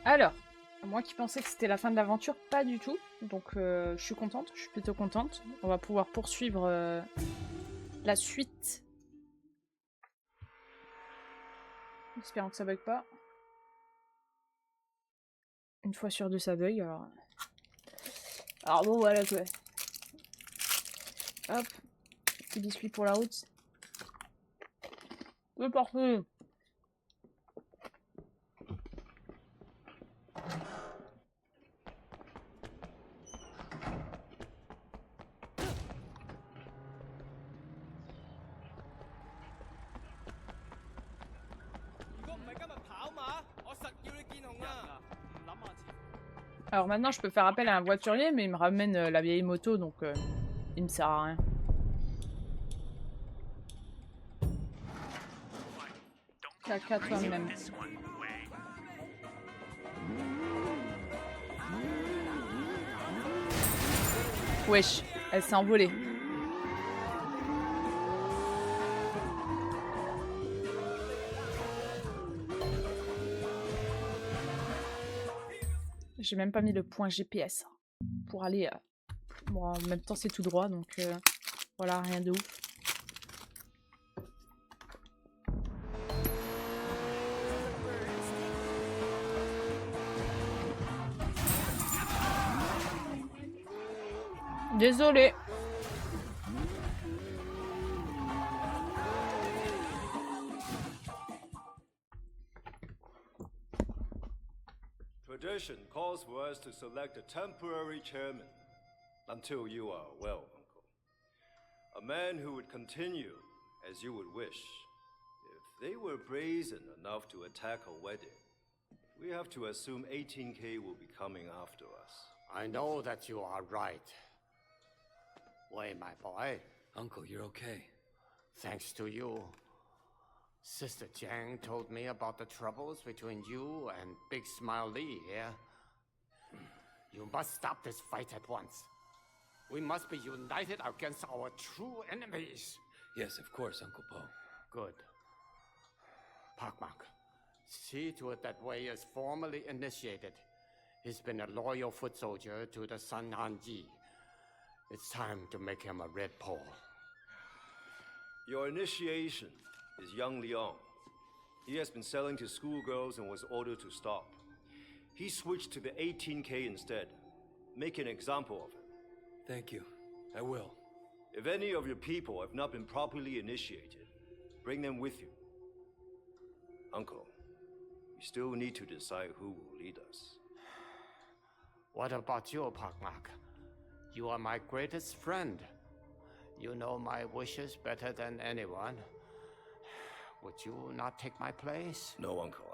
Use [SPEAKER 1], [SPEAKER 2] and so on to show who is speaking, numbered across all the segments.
[SPEAKER 1] Alors, moi qui pensais que c'était la fin de l'aventure, pas du tout. Donc je suis contente, je suis plutôt contente. On va pouvoir poursuivre la suite. Espérons que ça bug pas. Une fois sur deux ça bug, alors... Alors bon, voilà quoi. Hop. Petit biscuit pour la route. C'est parfait. Alors maintenant je peux faire appel à un voiturier, mais il me ramène la vieille moto, donc il me sert à rien. Caca toi-même. Wesh, elle s'est envolée. J'ai même pas mis le point GPS pour aller... Bon, en même temps c'est tout droit, donc voilà, rien de ouf. Désolé.
[SPEAKER 2] Tradition calls for us to select a temporary chairman until you are well, Uncle. A man who would continue as you would wish. If they were brazen enough to attack a wedding, we have to assume 18K will be coming after us.
[SPEAKER 3] I know that you are right. Wei, my boy.
[SPEAKER 4] Uncle, you're okay.
[SPEAKER 3] Thanks to you. Sister Jiang told me about the troubles between you and Big Smile Lee here. You must stop this fight at once. We must be united against our true enemies.
[SPEAKER 4] Yes, of course, Uncle Po.
[SPEAKER 3] Good. Pak Mak, see to it that Wei is formally initiated. He's been a loyal foot soldier to the Sun Han Yi. It's time to make him a red pole.
[SPEAKER 2] Your initiation is young Leon. He has been selling to schoolgirls and was ordered to stop. He switched to the 18K instead. Make an example of him.
[SPEAKER 4] Thank you. I will.
[SPEAKER 2] If any of your people have not been properly initiated, bring them with you. Uncle, we still need to decide who will lead us.
[SPEAKER 3] What about you, Pak Mak? You are my greatest friend. You know my wishes better than anyone. Would you not take my place?
[SPEAKER 2] No, Uncle.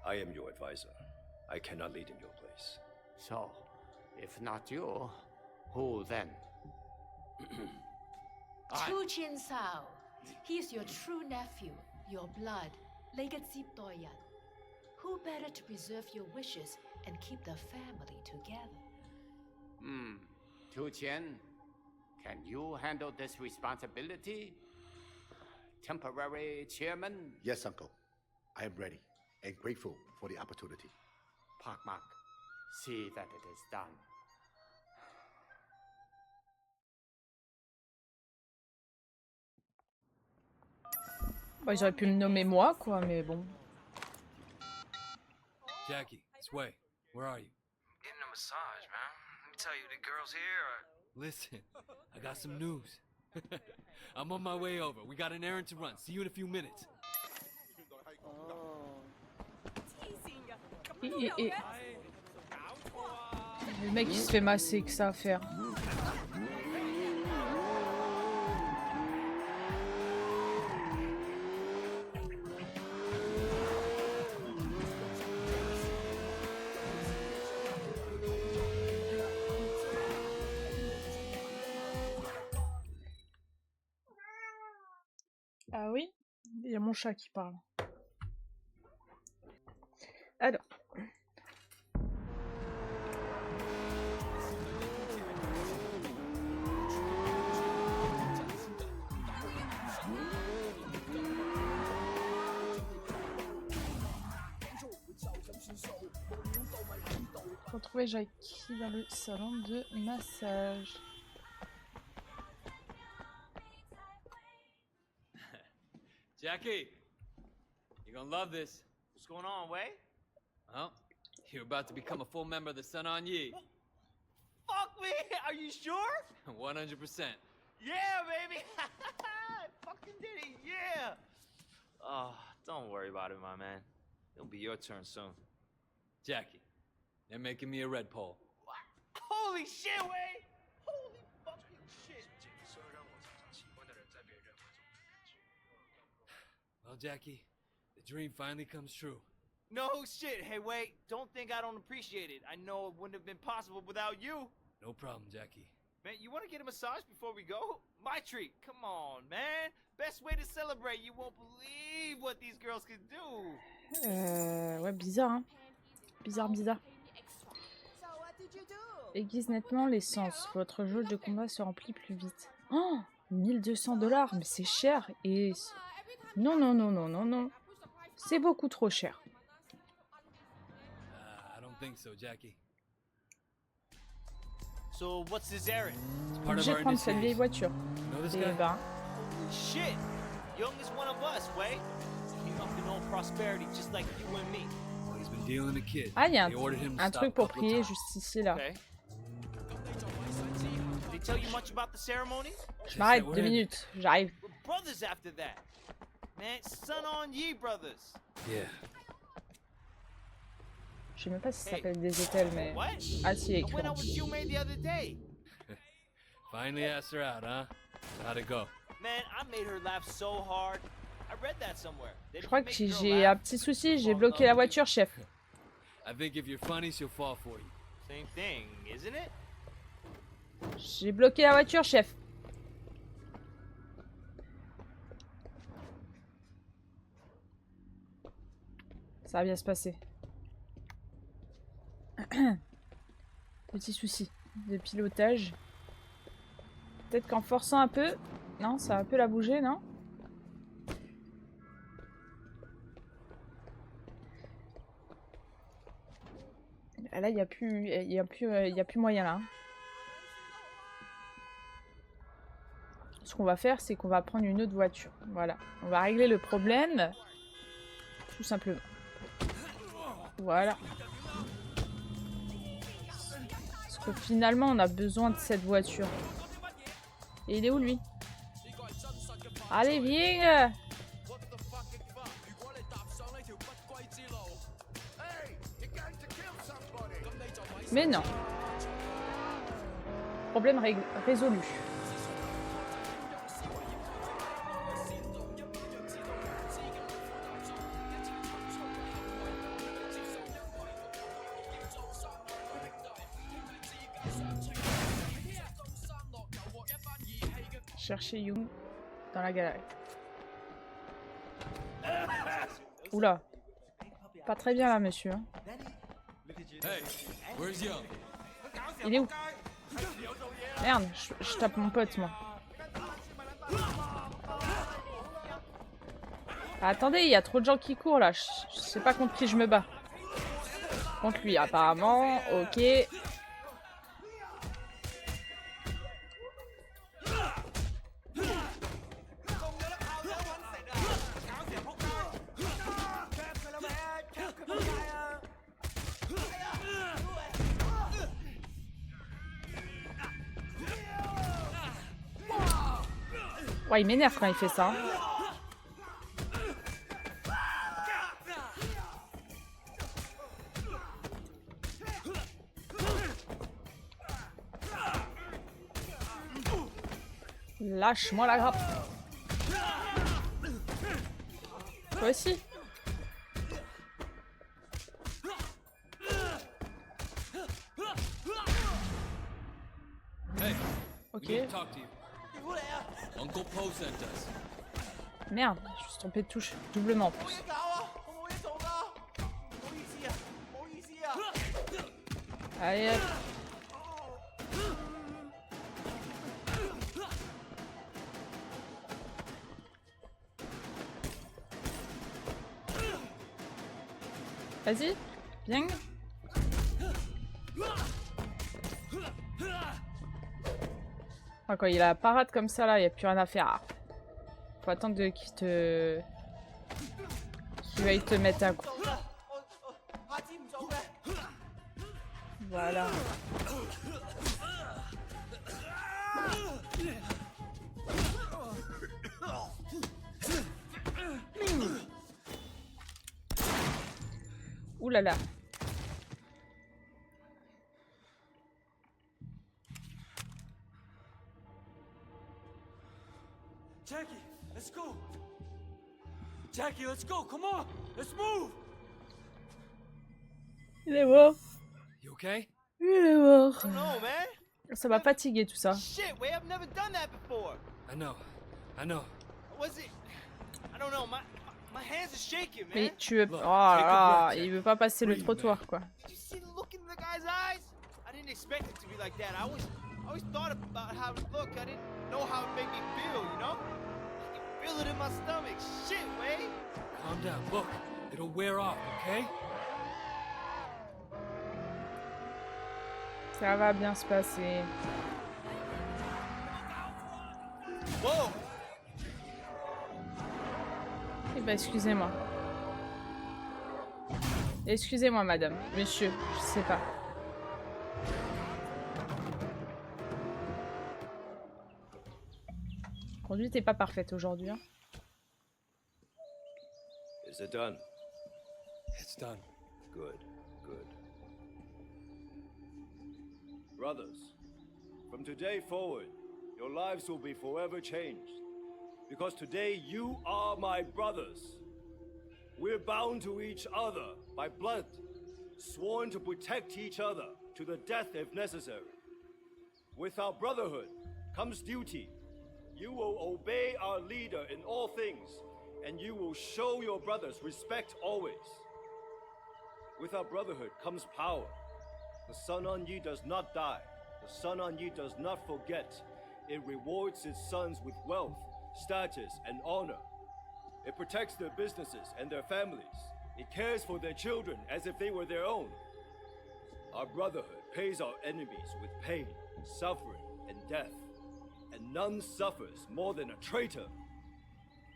[SPEAKER 2] I am your advisor. I cannot lead in your place.
[SPEAKER 3] So, if not you, who then?
[SPEAKER 5] Chu Chin Sao. He is your true nephew, your blood, legacy Doyan. Who better to preserve your wishes and keep the family together?
[SPEAKER 3] Tu Qian, can you handle this responsibility? Temporary chairman?
[SPEAKER 6] Yes, Uncle. I am ready and grateful for the opportunity.
[SPEAKER 3] Pak Mak, see that it is done.
[SPEAKER 1] Bah, ils auraient pu me nommer moi, quoi, mais bon.
[SPEAKER 4] Jackie, it's Wei. Where are you?
[SPEAKER 7] Getting a massage, man. Let me tell you, the girls here are...
[SPEAKER 4] Listen, I got some news. I'm on my way over. We got an errand to run. See you in a few minutes.
[SPEAKER 1] Le mec il se fait masser, que ça à faire. Ah oui, il y a mon chat qui parle. Alors. Retrouver Jackie dans le salon de massage.
[SPEAKER 4] Jackie, you're gonna love this.
[SPEAKER 7] What's going on, Wei?
[SPEAKER 4] Well, you're about to become a full member of the Sun On Yi.
[SPEAKER 7] Fuck me! Are you sure?
[SPEAKER 4] 100%.
[SPEAKER 7] Yeah, baby! I fucking did it, yeah! Oh, don't worry about it, my man. It'll be your turn soon.
[SPEAKER 4] Jackie, they're making me a red pole.
[SPEAKER 7] Holy shit, Wei! Holy fucking shit!
[SPEAKER 4] Well, Jackie, the dream finally comes true.
[SPEAKER 7] No shit. Hey, wait. Don't think I don't appreciate it. I know it wouldn't have been possible without you.
[SPEAKER 4] No problem, Jackie.
[SPEAKER 7] Man, you want to get a massage before we go? My treat. Come on, man. Best way to celebrate. You won't believe what these girls can do.
[SPEAKER 1] Ouais, bizarre, hein. Bizarre, bizarre. Aiguise nettement les sens. Votre jauge de combat se remplit plus vite. Oh, 1200 $, mais c'est cher. Et... Non, non, non, non, non, non. C'est beaucoup trop cher.
[SPEAKER 4] I don't think so, Jackie.
[SPEAKER 7] So, what's this errand?
[SPEAKER 4] It's part of
[SPEAKER 1] Obligé
[SPEAKER 4] our
[SPEAKER 1] de prendre cette vieille
[SPEAKER 4] initiation.
[SPEAKER 1] voiture.
[SPEAKER 4] Know this
[SPEAKER 1] Et
[SPEAKER 4] guy?
[SPEAKER 1] bah,
[SPEAKER 7] Holy shit. Youngest one of us, Wei. Came up in old prosperity just like you and me.
[SPEAKER 4] Well, he's been dealing a kid.
[SPEAKER 1] ah, il y a
[SPEAKER 4] They ordered him to
[SPEAKER 1] un
[SPEAKER 4] stop
[SPEAKER 1] truc
[SPEAKER 4] a
[SPEAKER 1] pour
[SPEAKER 4] couple
[SPEAKER 1] prier
[SPEAKER 4] times.
[SPEAKER 1] juste ici, là.
[SPEAKER 7] Okay. Did they tell you much about the ceremony?
[SPEAKER 1] Je
[SPEAKER 4] They
[SPEAKER 1] m'arrête,
[SPEAKER 4] said we're
[SPEAKER 1] 2
[SPEAKER 4] in it.
[SPEAKER 1] minutes. J'arrive.
[SPEAKER 7] We're brothers after that. Man, Sun On Yi brothers.
[SPEAKER 4] Yeah.
[SPEAKER 1] Je sais même pas si ça s'appelle des hôtels, mais...
[SPEAKER 7] What?
[SPEAKER 1] Ah, si, il est
[SPEAKER 7] I
[SPEAKER 1] écrit.
[SPEAKER 7] went out with you made the other day.
[SPEAKER 4] Finally asked her out, huh? So how'd it go?
[SPEAKER 7] Man, I made her laugh so hard. I read that somewhere.
[SPEAKER 1] Je crois que j'ai un petit souci, j'ai bloqué la voiture, chef.
[SPEAKER 4] I think if you're funny, she'll fall for you.
[SPEAKER 7] Same thing, isn't it?
[SPEAKER 1] J'ai bloqué la voiture, chef. Ça va bien se passer. Petit souci de pilotage. Peut-être qu'en forçant un peu... Non, ça va un peu la bouger, non? Là, il n'y a plus moyen, là. Ce qu'on va faire, c'est qu'on va prendre une autre voiture. Voilà. On va régler le problème. Tout simplement. Voilà. Parce que finalement, on a besoin de cette voiture. Et il est où, lui? Allez, viens! Mais non. Problème résolu. Chercher Young dans la galerie. Oula. Pas très bien là, monsieur. hein.
[SPEAKER 4] Hey, where's Young?
[SPEAKER 1] Il est où? Merde, je tape mon pote, moi. Ah, attendez, il y a trop de gens qui courent là. Je sais pas contre qui je me bats. Contre lui, apparemment. Ok. Ouais, il m'énerve quand il fait ça. hein. Lâche-moi la grappe. Toi aussi.
[SPEAKER 4] Hey,
[SPEAKER 1] Ok.
[SPEAKER 4] we need to talk to you. Uncle Po sent us.
[SPEAKER 1] Merde, je me suis trompé de touche. Doublement en plus. Allez hop. Vas-y, viens. Enfin, quand il a la parade comme ça, là, il n'y a plus rien à faire. Ah. Faut attendre qu'il te... qu'il aille te mettre un coup. Voilà. Ouh là là.
[SPEAKER 4] Jackie, let's go. Jackie, let's go. Come on, let's move.
[SPEAKER 1] Il est mort.
[SPEAKER 4] You okay?
[SPEAKER 1] Il est mort.
[SPEAKER 7] I don't know, man.
[SPEAKER 1] Ça m'a fatigué tout ça.
[SPEAKER 7] Shit, way, I've never done that before.
[SPEAKER 4] I know.
[SPEAKER 7] Was it? I don't know. My hands are shaking, man.
[SPEAKER 1] Mais tu veux...
[SPEAKER 4] Look,
[SPEAKER 1] Oh là
[SPEAKER 4] take a
[SPEAKER 1] là,
[SPEAKER 4] breath,
[SPEAKER 1] il veut pas passer le
[SPEAKER 4] Breathe,
[SPEAKER 1] trottoir, quoi.
[SPEAKER 7] Did you see the look in the guy's eyes? I didn't expect it to be like that. I always thought about how it looked. I didn't know how it made me feel, you know? I can feel it in my stomach. Shit, way.
[SPEAKER 4] Calm down. Look, it'll wear off, okay?
[SPEAKER 1] Ça va bien se passer.
[SPEAKER 7] Whoa.
[SPEAKER 1] Eh ben, excusez-moi. Excusez-moi, madame. Monsieur, je sais pas. La conduite est pas parfaite aujourd'hui, hein.
[SPEAKER 2] Is it done?
[SPEAKER 4] It's done.
[SPEAKER 2] Good, good. Brothers, from today forward, your lives will be forever changed. Because today you are my brothers. We're bound to each other by blood, sworn to protect each other to the death if necessary. With our brotherhood comes duty. You will obey our leader in all things, and you will show your brothers respect always. With our brotherhood comes power. The Sun On Yi does not die. The Sun On Yi does not forget. It rewards its sons with wealth, status, and honor. It protects their businesses and their families. It cares for their children as if they were their own. Our brotherhood pays our enemies with pain, suffering, and death. And none suffers more than a traitor.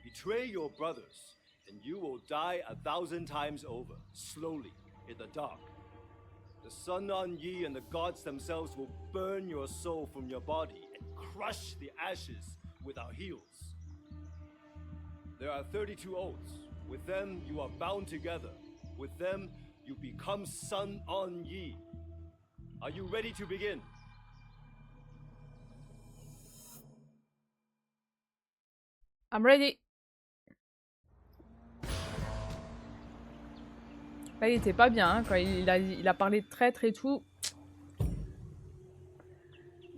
[SPEAKER 2] Betray your brothers, and you will die 1,000 times over, slowly, in the dark. The Sun On Yi and the gods themselves will burn your soul from your body and crush the ashes with our heels. There are 32 oaths. With them, you are bound together. With them, you become Sun On Yi. Are you ready to begin?
[SPEAKER 1] I'm ready. Là, il était pas bien, hein, quand il a parlé de traître et tout.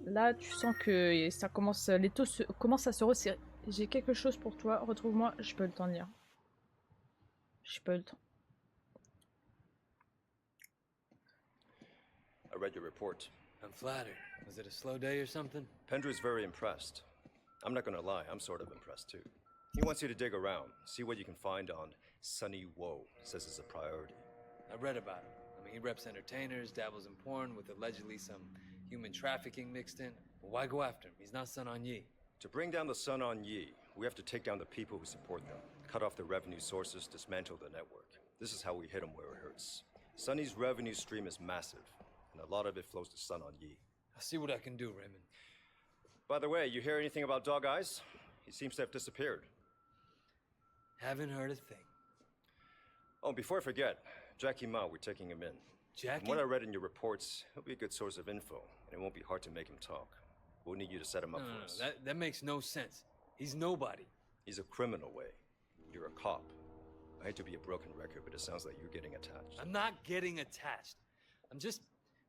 [SPEAKER 1] Là, tu sens que ça commence, les taux commencent à se resserrer. J'ai quelque chose pour toi. Retrouve-moi. Je peux le t'en dire. Je peux le temps.
[SPEAKER 2] I read your report.
[SPEAKER 4] I'm flattered. Was it a slow day or something?
[SPEAKER 2] Pendra's very impressed. I'm not gonna lie, I'm sort of impressed too. He wants you to dig around, see what you can find on Sunny Woe. Says it's a priority.
[SPEAKER 4] I read about him. I mean, he reps entertainers, dabbles in porn with allegedly some human trafficking mixed in. But why go after him? He's not Sun On Yi.
[SPEAKER 2] To bring down the Sun On Yi, we have to take down the people who support them, cut off their revenue sources, dismantle the network. This is how we hit them where it hurts. Sunny's revenue stream is massive, and a lot of it flows to Sun On Yi.
[SPEAKER 4] I'll see what I can do, Raymond.
[SPEAKER 2] By the way, you hear anything about Dog Eyes? He seems to have disappeared.
[SPEAKER 4] Haven't heard a thing.
[SPEAKER 2] Oh, before I forget, Jackie Ma, we're taking him in.
[SPEAKER 4] Jackie?
[SPEAKER 2] From what I read in your reports, he'll be a good source of info, and it won't be hard to make him talk. We'll need you to set him up
[SPEAKER 4] No,
[SPEAKER 2] for us.
[SPEAKER 4] that makes no sense. He's nobody.
[SPEAKER 2] He's a criminal, Way. You're a cop. I hate to be a broken record, but it sounds like you're getting attached.
[SPEAKER 4] I'm not getting attached. I'm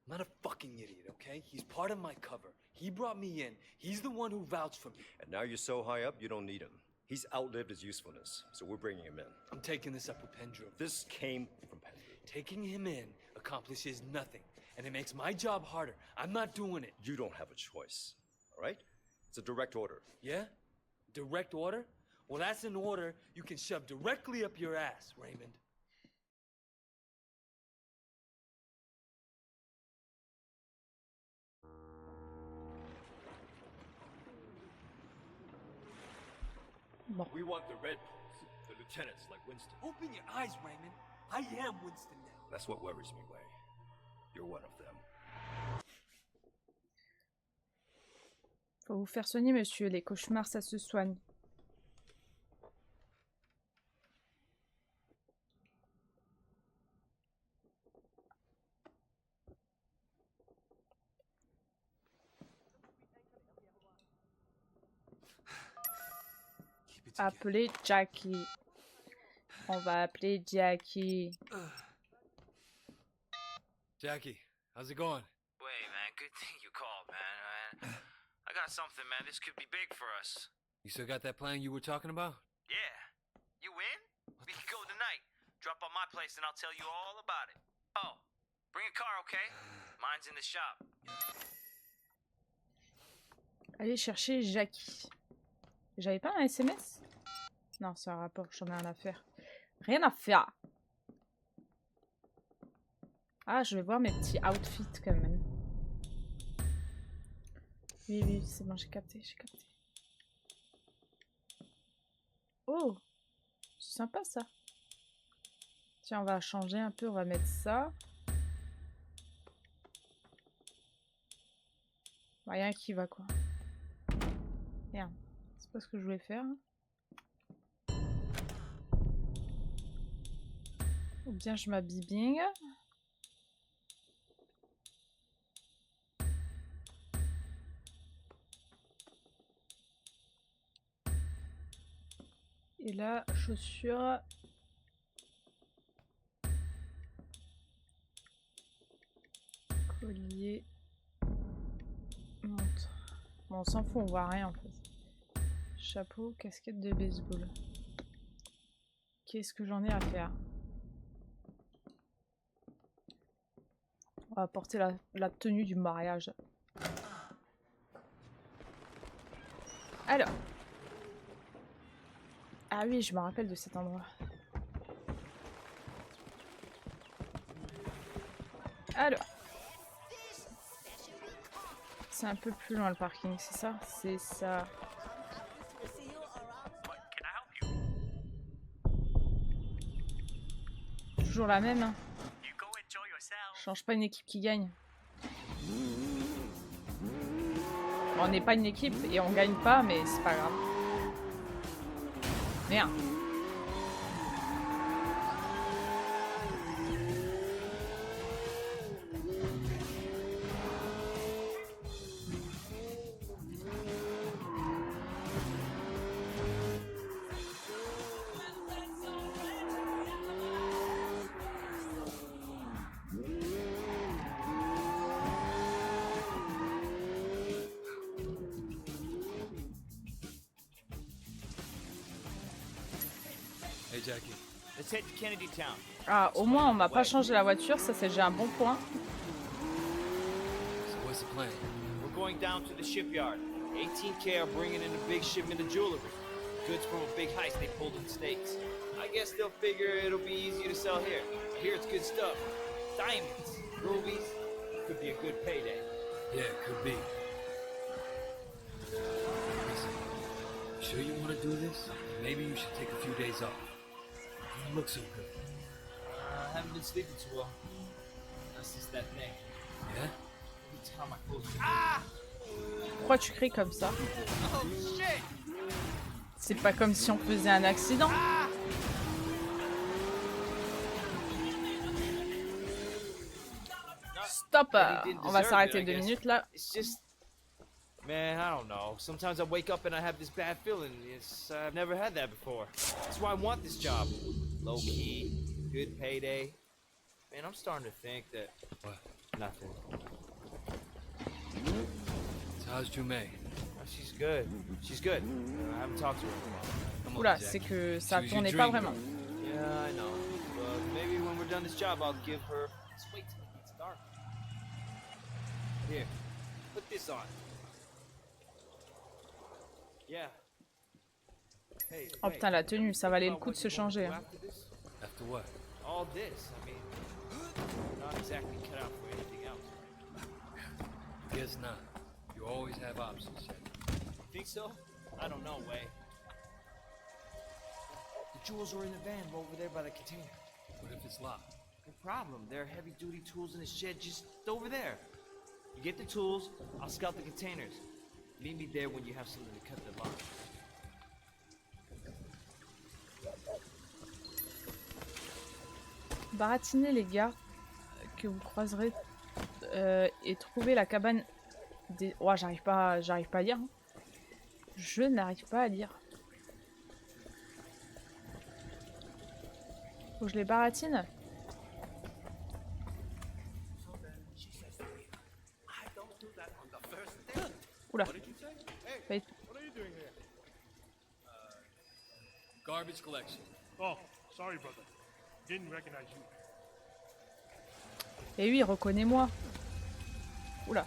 [SPEAKER 4] not a fucking idiot, okay? He's part of my cover. He brought me in. He's the one who vouched for me.
[SPEAKER 2] And now you're so high up, you don't need him. He's outlived his usefulness, so we're bringing him in.
[SPEAKER 4] I'm taking this up with Pendrew.
[SPEAKER 2] This came from Pendrew.
[SPEAKER 4] Taking him in accomplishes nothing, and it makes my job harder. I'm not doing it.
[SPEAKER 2] You don't have a choice, all right? It's a direct order.
[SPEAKER 4] Yeah? Direct order? Well, that's an order you can shove directly up your ass, Raymond.
[SPEAKER 1] Bon.
[SPEAKER 2] We want the Red Pulse, the lieutenants like Winston.
[SPEAKER 8] Open your eyes, Raymond. I am Winston now.
[SPEAKER 2] That's what worries me, Way. You're one of them.
[SPEAKER 1] Faut vous faire soigner, monsieur. Les cauchemars, ça se soigne. Appeler Jackie. On va appeler Jackie.
[SPEAKER 4] Jackie, how's it going?
[SPEAKER 9] Wait, man, good thing you called, man. I got something, man. This could be big for us.
[SPEAKER 4] You still got that plan you were talking about?
[SPEAKER 9] Yeah. You in? We can go tonight. Drop by my place and I'll tell you all about it. Oh, bring a car, okay? Mine's in the shop.
[SPEAKER 1] Allez chercher Jackie. J'avais pas un SMS? Non, c'est un rapport, j'en ai rien à faire. Rien à faire. Ah, je vais voir mes petits outfits quand même. Oui, oui, c'est bon, j'ai capté, j'ai capté. Oh, c'est sympa ça. Tiens, on va changer un peu, on va mettre ça. Rien qui va quoi. Merde, c'est pas ce que je voulais faire. Ou bien je m'habille bien. Et là, chaussures. Collier. Montre. Bon, on s'en fout, on voit rien en fait. Chapeau, casquette de baseball. Qu'est-ce que j'en ai à faire? On va porter la tenue du mariage. Alors. Ah oui, je me rappelle de cet endroit. Alors. C'est un peu plus loin le parking, c'est ça? C'est ça. Toujours la même, hein. Change pas une équipe qui gagne. Bon, on n'est pas une équipe et on gagne pas, mais c'est pas grave. Merde.
[SPEAKER 4] Hey, Jackie.
[SPEAKER 7] Let's head to Kennedy Town.
[SPEAKER 1] Ah, au moins on m'a pas changé la voiture, ça c'est déjà un bon point.
[SPEAKER 4] So what's the plan?
[SPEAKER 7] We're going down to the shipyard. 18K are bringing in a big shipment of jewelry. Goods from a big heist they pulled in the States. I guess they'll figure it'll be easier to sell here. I hear it's good stuff. Diamonds, rubies. Could be a good payday.
[SPEAKER 4] Yeah, could be. Listen, you sure you want to do this? Maybe you should take a few days off. You don't look so good.
[SPEAKER 7] I haven't been sleeping too well. That's just that neck.
[SPEAKER 4] Yeah?
[SPEAKER 7] Every time I close my eyes.
[SPEAKER 1] Pourquoi tu cries comme ça?
[SPEAKER 7] Oh shit!
[SPEAKER 1] C'est pas comme si on faisait un accident. Stop! On va s'arrêter 2 minutes là.
[SPEAKER 7] It's just, man, I don't know. Sometimes I wake up and I have this bad feeling. I've never had that before. That's why I want this job. Low key, good payday. Man, I'm starting to think that.
[SPEAKER 4] What?
[SPEAKER 7] Nothing.
[SPEAKER 4] So how's Jumei?
[SPEAKER 7] She's good. She's good. I haven't talked to her in a while.
[SPEAKER 4] Come on,
[SPEAKER 1] Oula,
[SPEAKER 4] Jackie.
[SPEAKER 1] c'est que ça
[SPEAKER 4] She was your
[SPEAKER 1] tournait pas
[SPEAKER 4] dream
[SPEAKER 1] vraiment.
[SPEAKER 4] girl.
[SPEAKER 7] Yeah, I know. But maybe when we're done this job, I'll give her. Just wait till it gets dark. Here, put this on. Yeah. Hey,
[SPEAKER 1] Oh putain, la tenue, ça valait le coup de se changer. Hein.
[SPEAKER 4] After what?
[SPEAKER 7] All this. I mean, not exactly cut out for anything else.
[SPEAKER 4] Guess not. You always have options, Jackie.
[SPEAKER 7] Think so? I don't know, Way. jewels are in the van over there by the container.
[SPEAKER 4] What if it's locked?
[SPEAKER 7] No problem. There are heavy-duty tools in the shed just over there. You get the tools, I'll scout the containers. Meet me there when you have something to cut the lock.
[SPEAKER 1] Baratinez les gars que vous croiserez et trouvez la cabane des... Oh, j'arrive pas à lire. Hein. Je n'arrive pas à lire. Faut que je les baratine. Oula. Fait-
[SPEAKER 4] Garbage collection.
[SPEAKER 10] Oh, sorry, brother. Didn't recognize you.
[SPEAKER 1] Et oui, reconnais-moi. Oula.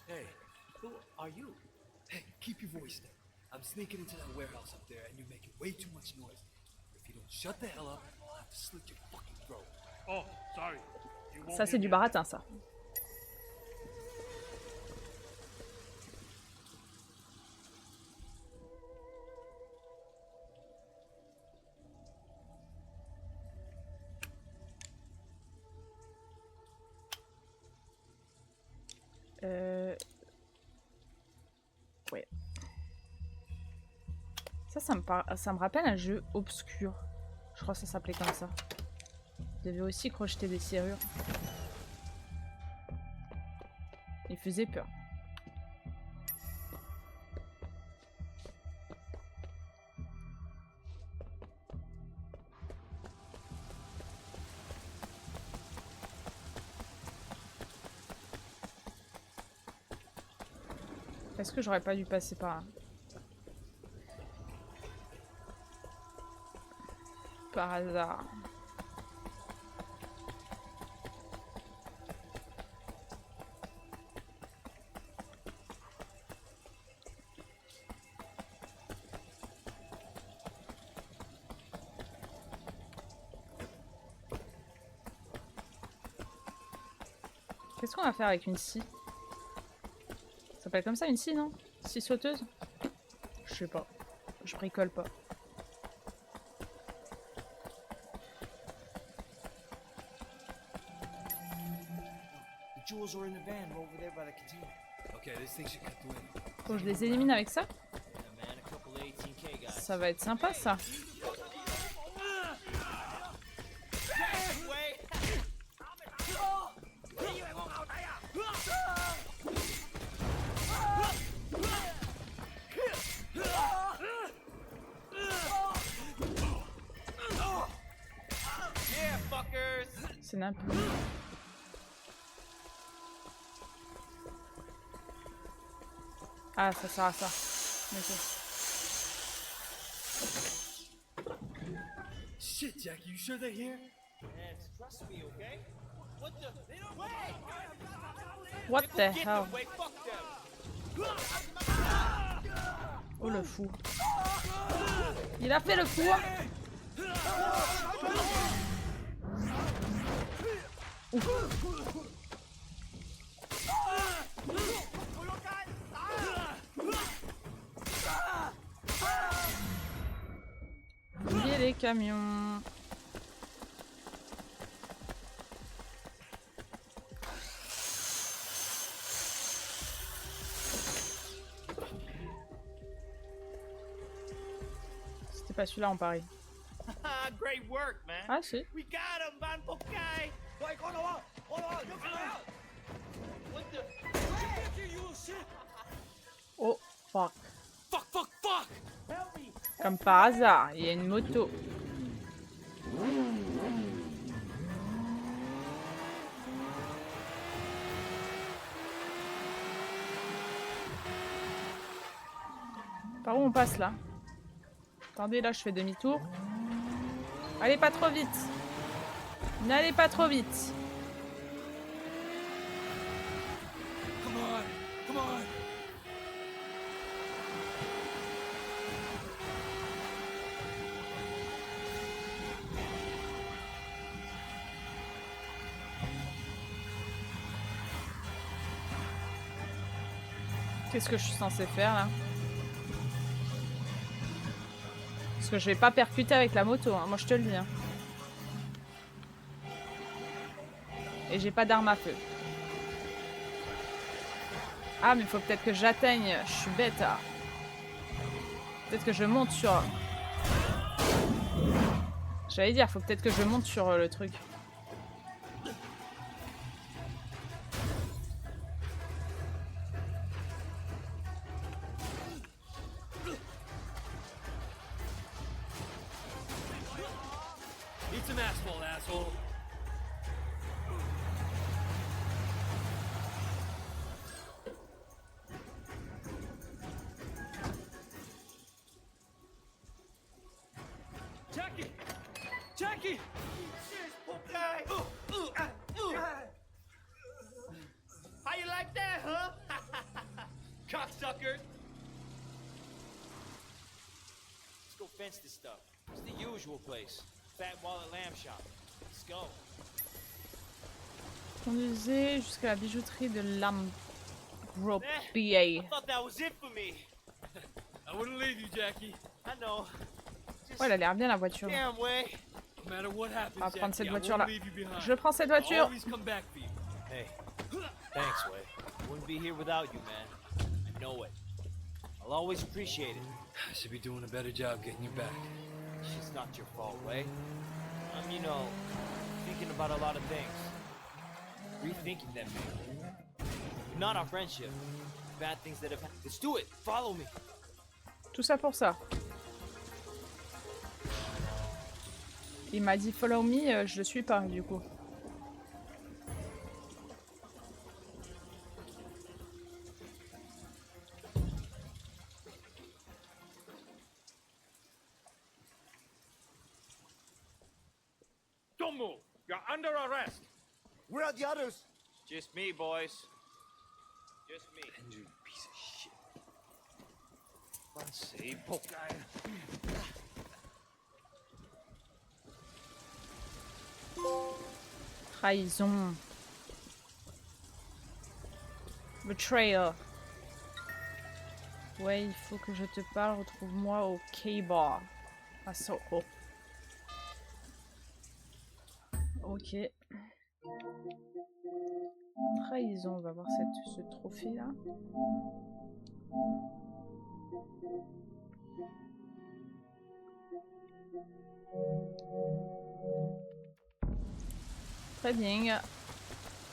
[SPEAKER 8] Hey, who are you? Hey, keep your voice down. I'm sneaking into that warehouse up there and you're making way too much noise. If you don't shut the hell up, I'll have to slit your fucking throat.
[SPEAKER 10] Oh, sorry. You won't
[SPEAKER 1] Ça, c'est
[SPEAKER 10] hear
[SPEAKER 1] du
[SPEAKER 10] me.
[SPEAKER 1] baratin, ça. Ouais. Ça me rappelle un jeu obscur. Je crois que ça s'appelait comme ça. Il devait aussi crocheter des serrures. Il faisait peur. Est-ce que j'aurais pas dû passer par là? Par hasard. Qu'est-ce qu'on va faire avec une scie? Ça s'appelle comme ça une scie, non? Scie sauteuse? Je sais pas. Je bricole pas.
[SPEAKER 7] The jewels are in the van over there by the container.
[SPEAKER 4] Okay, this thing should cut through it.
[SPEAKER 1] Faut que je les élimine avec ça?
[SPEAKER 7] Yeah, man, a couple of 18K guys.
[SPEAKER 1] Ça va être sympa, ça.
[SPEAKER 7] Yeah, fuckers!
[SPEAKER 1] C'est n'importe. Ah, ça sert à ça. Ok.
[SPEAKER 8] Shit, Jackie, you sure they're here?
[SPEAKER 7] Man, trust me, okay? What the? They don't wait!
[SPEAKER 1] What the
[SPEAKER 7] Get
[SPEAKER 1] hell?
[SPEAKER 7] them, wait, fuck them!
[SPEAKER 1] Oh, le fou. Il a fait le fou. Fouiller les camions. C'était pas celui-là en Paris.
[SPEAKER 7] Great work, man!
[SPEAKER 1] Ah si.
[SPEAKER 7] We got him, man, okay! Wait, hold on! Look out! What the?
[SPEAKER 1] Oh, fuck.
[SPEAKER 7] Fuck!
[SPEAKER 1] Comme par hasard, il y a une moto. Par où on passe là? Attendez, là je fais demi-tour. Allez pas trop vite. N'allez pas trop vite.
[SPEAKER 8] Come on!
[SPEAKER 1] Qu'est-ce que je suis censée faire là? Parce que je vais pas percuter avec la moto, hein. Moi je te le dis. Hein. Et j'ai pas d'arme à feu. Ah mais il faut peut-être que j'atteigne. Je suis bête. Hein. Peut-être que je monte sur... J'allais dire, faut peut-être que je monte sur le truc.
[SPEAKER 8] Eat some asphalt, asshole. Jackie! Jackie!
[SPEAKER 7] How you like that, huh? Cocksucker! Let's go fence this stuff. It's the usual place. Fat Wallet Lamb Shop. Let's go.
[SPEAKER 1] Conduisez jusqu'à la bijouterie de Lambropia.
[SPEAKER 7] I thought that was it for me.
[SPEAKER 8] I wouldn't leave you, Jackie.
[SPEAKER 7] I know. Just
[SPEAKER 1] Ouais, elle a l'air bien la voiture.
[SPEAKER 7] damn way.
[SPEAKER 8] No matter what happens,
[SPEAKER 1] On va prendre cette
[SPEAKER 8] Jackie, I
[SPEAKER 1] voiture là.
[SPEAKER 8] won't leave you behind.
[SPEAKER 1] Je prends cette
[SPEAKER 8] I'll
[SPEAKER 1] voiture.
[SPEAKER 8] always come back for you.
[SPEAKER 7] Hey, thanks, Way. I wouldn't be here without you, man. I know it. I'll always appreciate it.
[SPEAKER 8] I should be doing a better job getting you back.
[SPEAKER 7] It's not your fault, Way. I'm, you know, thinking about a lot of things. Rethinking them, maybe. Not our friendship. Bad things that have happened. Let's do it. Follow me.
[SPEAKER 1] Tout ça pour ça. Il m'a dit follow me, je le suis pas du coup.
[SPEAKER 10] Don't move. You're under arrest.
[SPEAKER 6] Where are the others?
[SPEAKER 7] Just me, boys. Just me.
[SPEAKER 8] Andrew, piece of shit.
[SPEAKER 7] Say, poke guy.
[SPEAKER 1] Trahison. Betrayal. Ouais, il faut que je te parle. Retrouve-moi au K-Bar. À Soho. Ok. Trahison, on va voir ce trophée là. Très bien.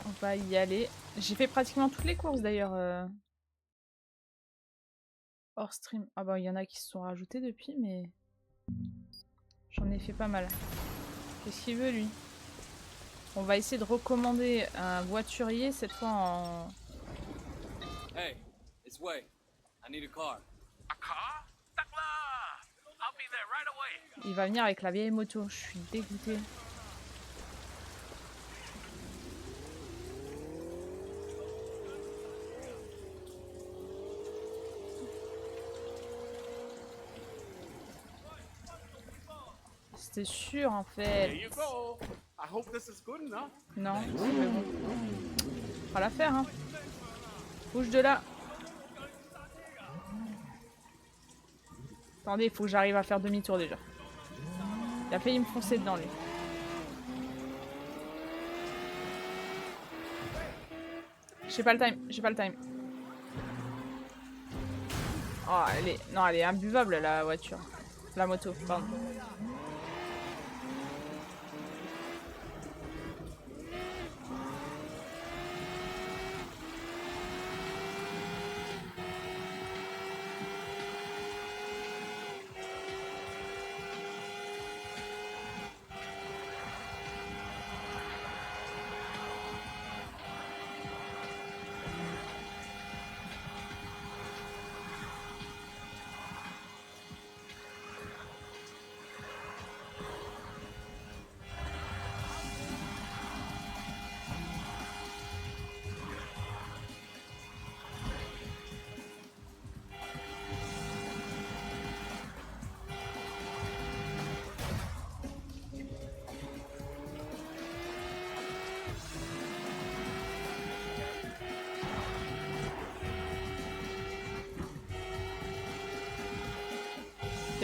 [SPEAKER 1] On va y aller. J'ai fait pratiquement toutes les courses d'ailleurs. Hors stream. Ah bah il y en a qui se sont rajoutés depuis, mais j'en ai fait pas mal. Qu'est-ce qu'il veut lui? On va essayer de recommander un voiturier cette fois en...
[SPEAKER 4] Hey, it's Way. I need a car.
[SPEAKER 9] A car? Takla! I'll be there right away.
[SPEAKER 1] Il va venir avec la vieille moto. Je suis dégoûtée. C'était sûr en fait.
[SPEAKER 3] Here you go. I hope this is good enough.
[SPEAKER 1] Non, c'est bon. On va la faire, hein. Bouge de là. Attendez, il faut que j'arrive à faire demi-tour déjà. Il a failli me foncer dedans, lui. J'ai pas le time, j'ai pas le time. Oh, elle est... Non, elle est imbuvable, la voiture. La moto, pardon.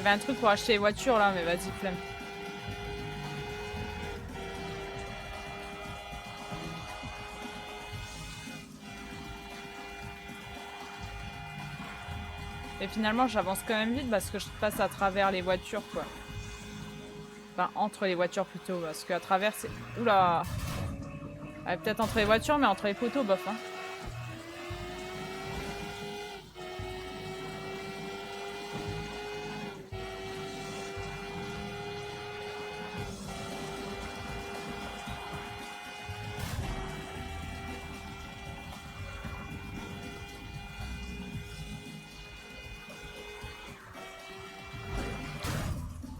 [SPEAKER 1] J'avais un truc pour acheter les voitures là, mais vas-y, flemme. Et finalement, j'avance quand même vite parce que je passe à travers les voitures, quoi. Enfin, entre les voitures plutôt, parce qu'à travers, c'est... Oula! Ouais, peut-être entre les voitures, mais entre les poteaux, bof, hein.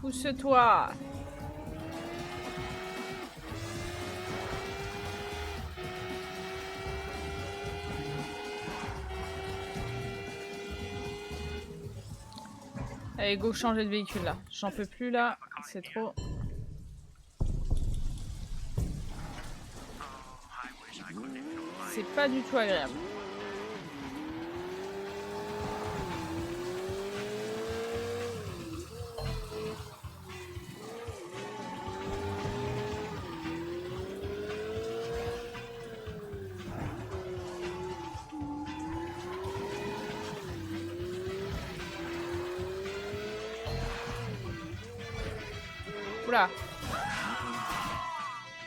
[SPEAKER 1] Pousse-toi! Allez, go changer de véhicule là. J'en peux plus là, c'est trop. C'est pas du tout agréable. Oula.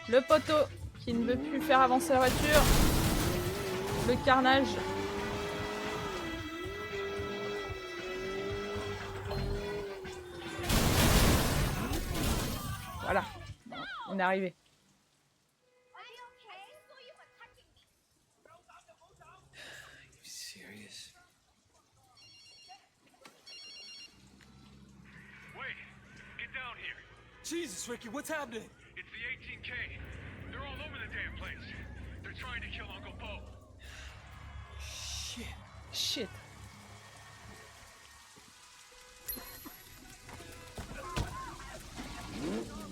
[SPEAKER 1] Le poteau qui ne veut plus faire avancer la voiture. Le carnage. Voilà. On est arrivé.
[SPEAKER 8] Serious?
[SPEAKER 10] Wait! Get down here!
[SPEAKER 8] Jesus, Ricky, what's happening?
[SPEAKER 10] It's the 18K. They're all over the damn place. They're trying to kill Uncle Bo.
[SPEAKER 8] Shit.
[SPEAKER 1] Shit.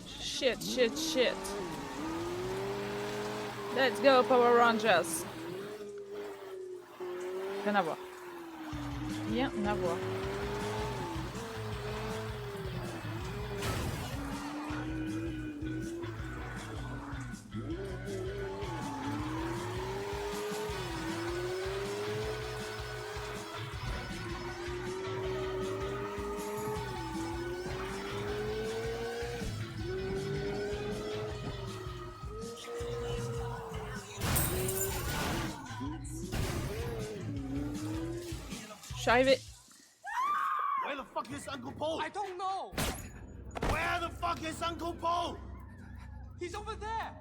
[SPEAKER 1] Shit, shit, shit. Let's go, Power Rangers. Rien à voir. Rien à voir. Je suis arrivé.
[SPEAKER 6] Where the fuck is Uncle Po?
[SPEAKER 8] I don't know.
[SPEAKER 6] Where the fuck is Uncle Po?
[SPEAKER 8] He's over there.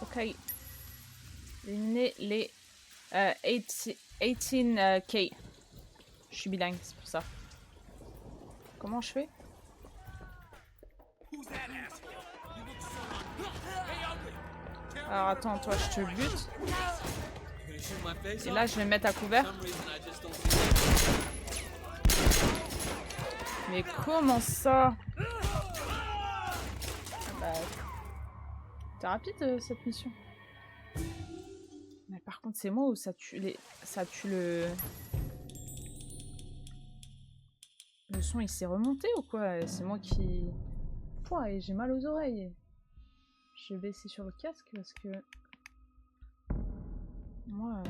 [SPEAKER 1] Ok. Éliminer les 18K. Je suis bilingue, c'est pour ça. Comment je fais? Alors attends, toi je te bute. Et là je vais me mettre à couvert. Mais comment ça? Bah, t'es rapide cette mission. Mais par contre c'est moi où ça tue les. Ça tue le. Le son il s'est remonté ou quoi? C'est moi qui. Pouah, et j'ai mal aux oreilles. Je vais baisser sur le casque parce que moi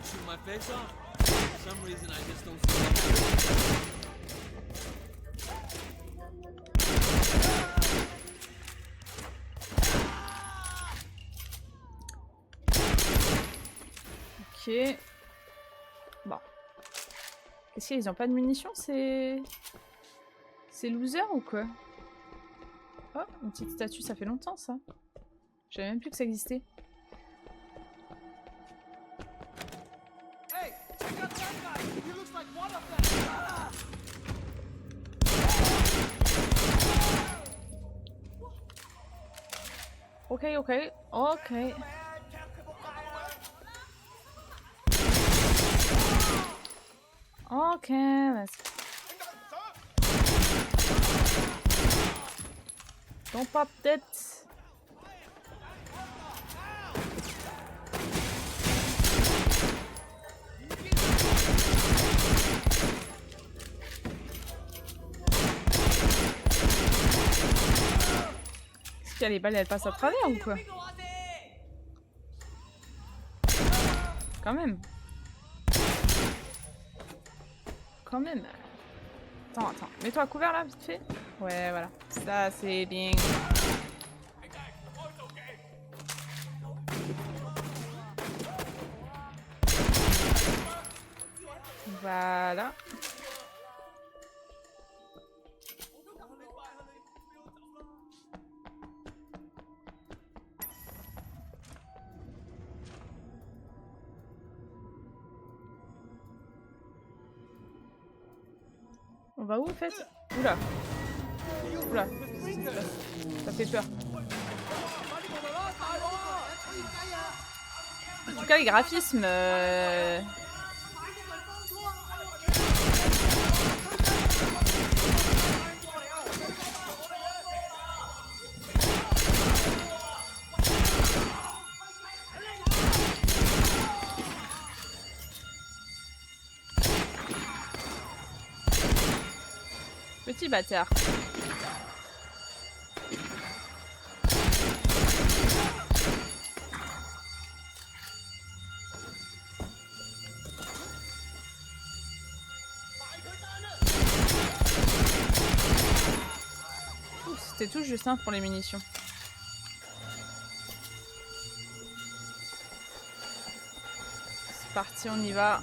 [SPEAKER 7] Shoot my face off? For some reason I just don't see it.
[SPEAKER 1] Ok. Bon. Qu'est-ce qu'ils ont pas de munitions? C'est loser ou quoi? Oh, une petite statue, ça fait longtemps ça. Je savais même plus que ça existait.
[SPEAKER 8] Hey, check out that guy. He looks like one of them.
[SPEAKER 1] Ok, ok, ok. Ok, vas-y. Don't pop that. Est-ce qu'il y a les balles, elles passent à travers ou quoi? Quand même. Quand même. Attends. Mets-toi à couvert là, vite fait. Ouais, voilà. Ça, c'est bien. Voilà. On va où en fait? Oula. Oula. Ça fait peur. En tout cas, les graphismes... Petit bâtard. C'était tout juste simple pour les munitions. C'est parti, on y va.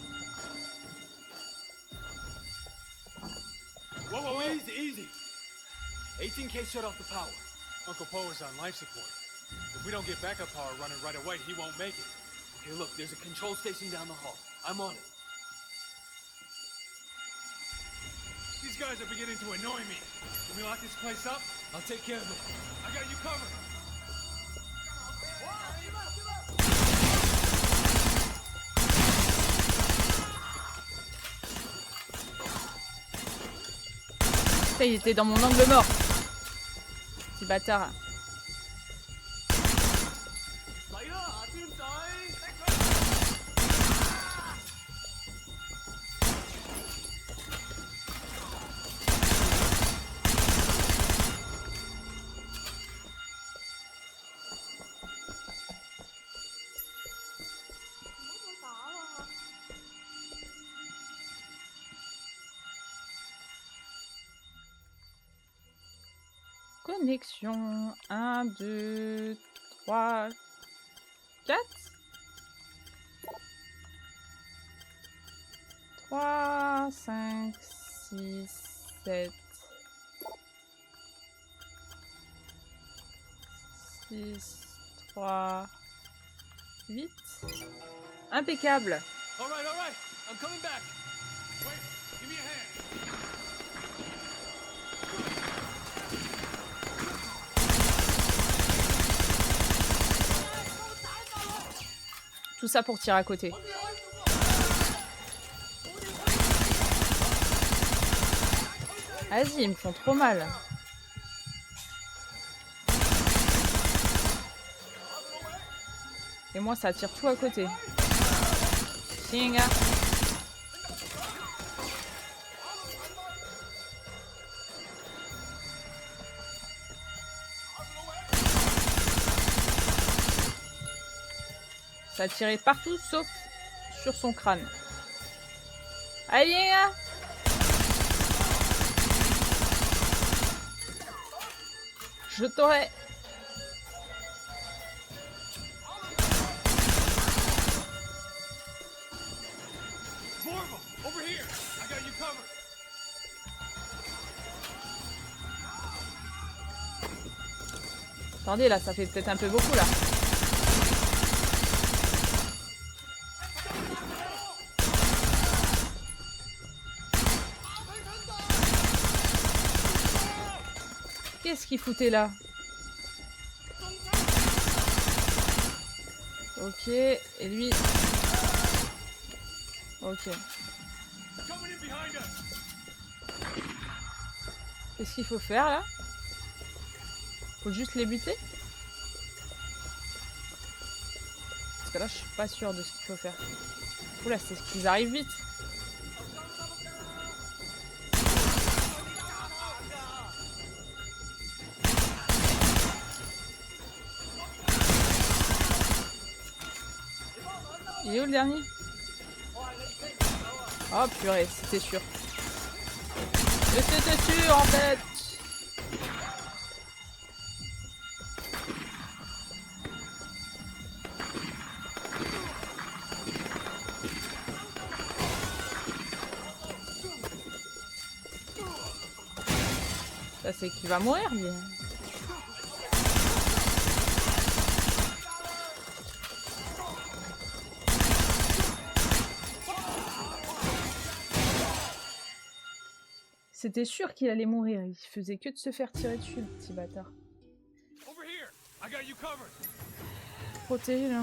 [SPEAKER 8] Whoa, easy. 18K shut off the power.
[SPEAKER 10] Uncle Poe is on life support. If we don't get backup power running right away, he won't make it.
[SPEAKER 8] Okay, look, there's a control station down the hall. I'm on it.
[SPEAKER 10] These guys are beginning to annoy me. Can we lock this place up?
[SPEAKER 8] I'll take care of it.
[SPEAKER 10] I got you covered.
[SPEAKER 1] Putain, il était dans mon angle mort. Petit bâtard. Connexion 1, 2, 3, 4 3, 5, 6, 7 6, 3, 8 Impeccable.
[SPEAKER 8] All right. I'm coming back.
[SPEAKER 10] Wait, give me a hand.
[SPEAKER 1] Tout ça pour tirer à côté. Vas-y, ils me font trop mal. Et moi, ça tire tout à côté. Chinga. Ça a tiré partout sauf sur son crâne. Allez, viens. Je t'aurai. Attendez, là, ça fait peut-être un peu beaucoup, là. Qu'est-ce qu'il foutait là? Ok, et lui... Ok.
[SPEAKER 10] behind us.
[SPEAKER 1] Qu'est-ce qu'il faut faire là? Faut juste les buter? Parce que là, je suis pas sûre de ce qu'il faut faire. Oula, c'est qu'ils arrivent vite. Il est où le dernier? Oh purée, c'était sûr. Mais c'était sûr en fait. Ça c'est qu'il va mourir lui. C'était sûr qu'il allait mourir, il faisait que de se faire tirer dessus, le petit bâtard.
[SPEAKER 10] Over here. I got you covered.
[SPEAKER 1] Protéger le...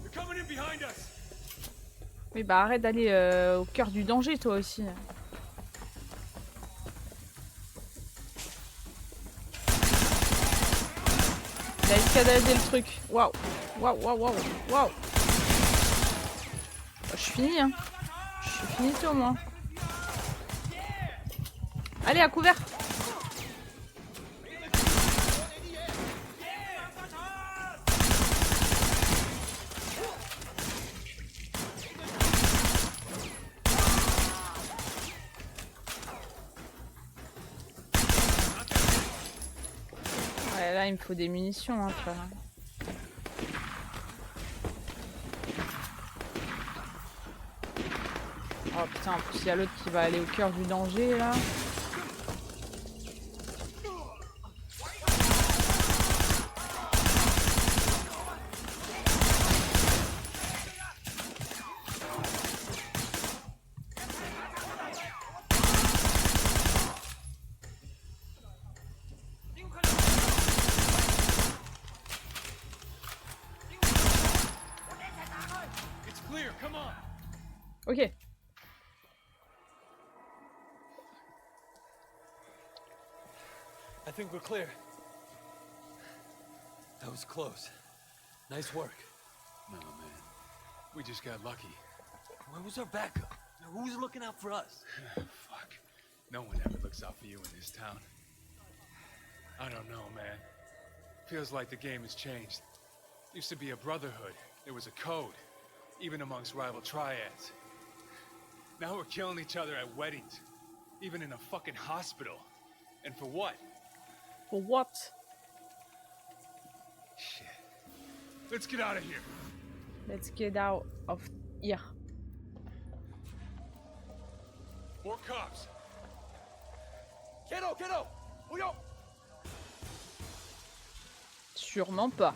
[SPEAKER 10] They're coming in behind us.
[SPEAKER 1] Oui bah arrête d'aller au cœur du danger toi aussi. Il a escaladé le truc. Waouh. Waouh, waouh, waouh, waouh. Je suis fini, hein. Je suis fini tout, moi. Allez, à couvert. Ouais, là, il me faut des munitions, hein, frère. Oh putain, en plus il y a l'autre qui va aller au cœur du danger là.
[SPEAKER 10] It's clear. Come on.
[SPEAKER 1] Ok.
[SPEAKER 8] I think we're clear. That was close. Nice work.
[SPEAKER 10] No, man. We just got lucky.
[SPEAKER 8] Where was our backup? Who's looking out for us?
[SPEAKER 10] Fuck. No one ever looks out for you in this town. I don't know, man. Feels like the game has changed. Used to be a brotherhood. There was a code, even amongst rival triads. Now we're killing each other at weddings, even in a fucking hospital. And for what?
[SPEAKER 1] For what?
[SPEAKER 10] Shit. Let's get out of here.
[SPEAKER 1] Let's get out of here.
[SPEAKER 10] More cops.
[SPEAKER 8] Kiddo! Uyo!
[SPEAKER 1] Sûrement pas.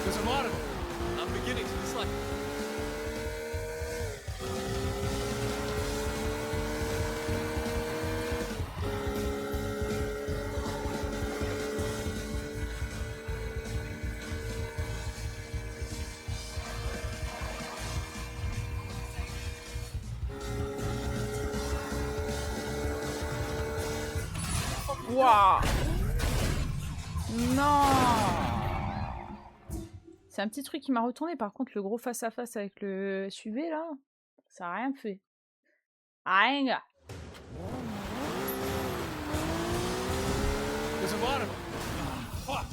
[SPEAKER 10] There's a lot of them.
[SPEAKER 8] I'm beginning to dislike.
[SPEAKER 1] Waouh! Non! C'est un petit truc qui m'a retourné. Par contre, le gros face à face avec le SUV là, ça a rien fait. Rien.
[SPEAKER 10] There's a lot of them. Fuck.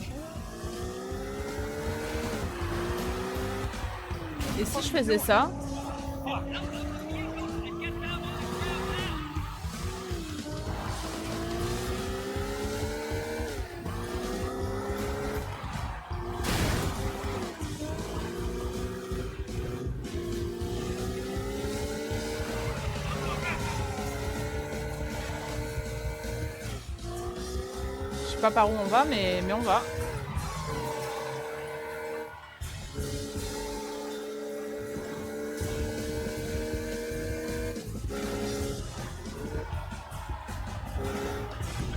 [SPEAKER 1] Et si je faisais ça? Je sais pas par où on va, mais on va.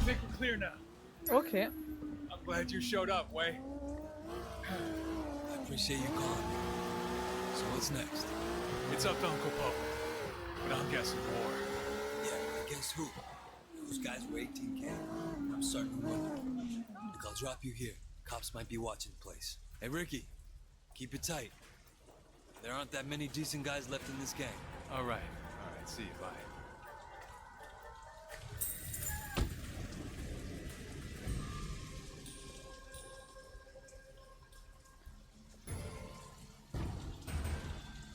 [SPEAKER 10] think we're clear now.
[SPEAKER 1] Ok.
[SPEAKER 10] I'm glad you showed up, Wei.
[SPEAKER 8] I appreciate you calling me. So what's next?
[SPEAKER 10] It's up to Uncle Pope. But I'm guessing war.
[SPEAKER 8] Yeah, against who? Those guys were 18K. I'm starting to wonder. Look, I'll drop you here. Cops might be watching the place. Hey, Ricky, keep it tight. There aren't that many decent guys left in this gang.
[SPEAKER 10] All right. See you. Bye.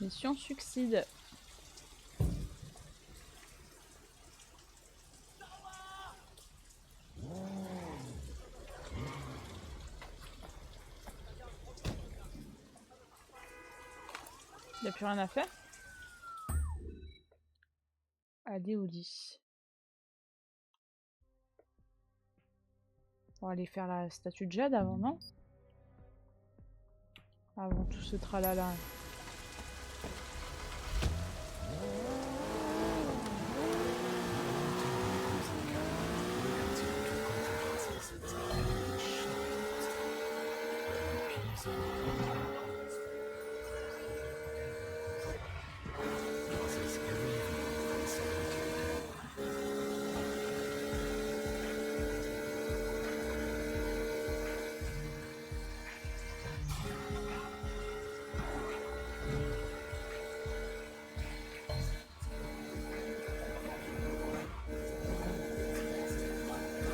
[SPEAKER 1] Mission succide. Y'a plus rien à faire? Allez, Audi. On va aller faire la statue de Jade avant, non? Avant tout ce tralala.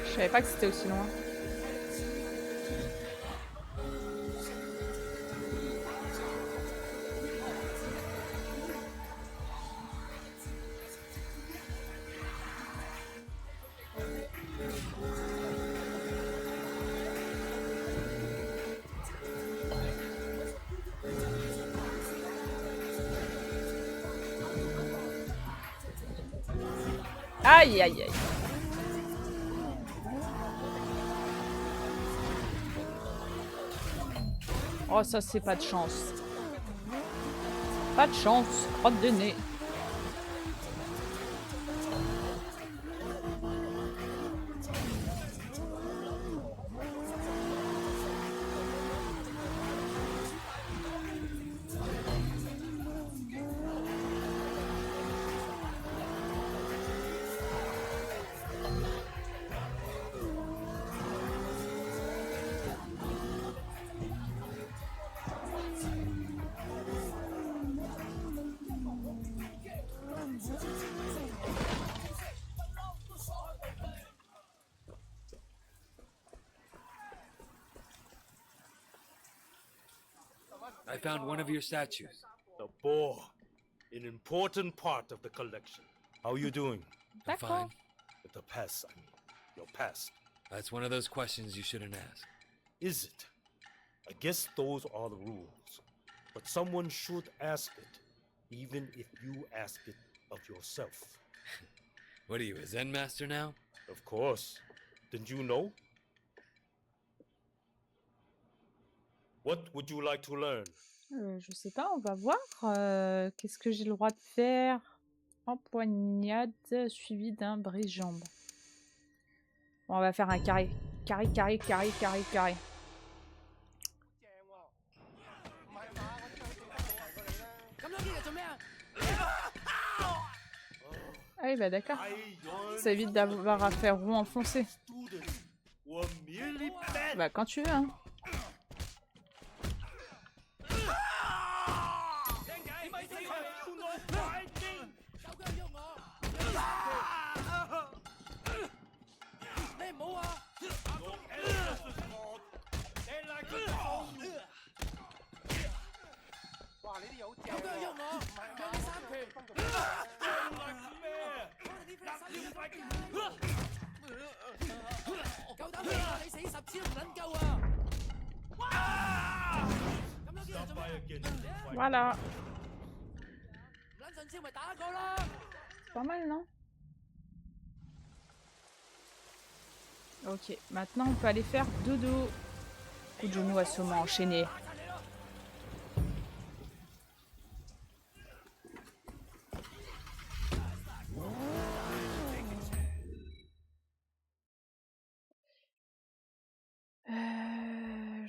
[SPEAKER 1] Je savais pas que c'était aussi loin. Aïe aïe aïe. Oh ça c'est pas de chance. Pas de chance, crotte de nez.
[SPEAKER 4] I found one of your statues.
[SPEAKER 11] The boar, an important part of the collection. How are you doing?
[SPEAKER 4] I'm fine.
[SPEAKER 11] With the past, I mean, your past.
[SPEAKER 4] That's one of those questions you shouldn't ask.
[SPEAKER 11] Is it? I guess those are the rules. But someone should ask it, even if you ask it of yourself.
[SPEAKER 4] What are you, a Zen master now?
[SPEAKER 11] Of course. Didn't you know? What would you like to learn?
[SPEAKER 1] Je sais pas, on va voir. Qu'est-ce que j'ai le droit de faire? Empoignade suivi d'un brise-jambe. Bon, on va faire un carré. Carré, carré, carré, carré, carré. Ah oui, bah d'accord. Ça évite d'avoir à faire roue enfoncée. Bah quand tu veux, hein. Voilà. C'est pas mal, non? Ok, maintenant on peut aller faire dodo. Coup de genou assommant enchaîné.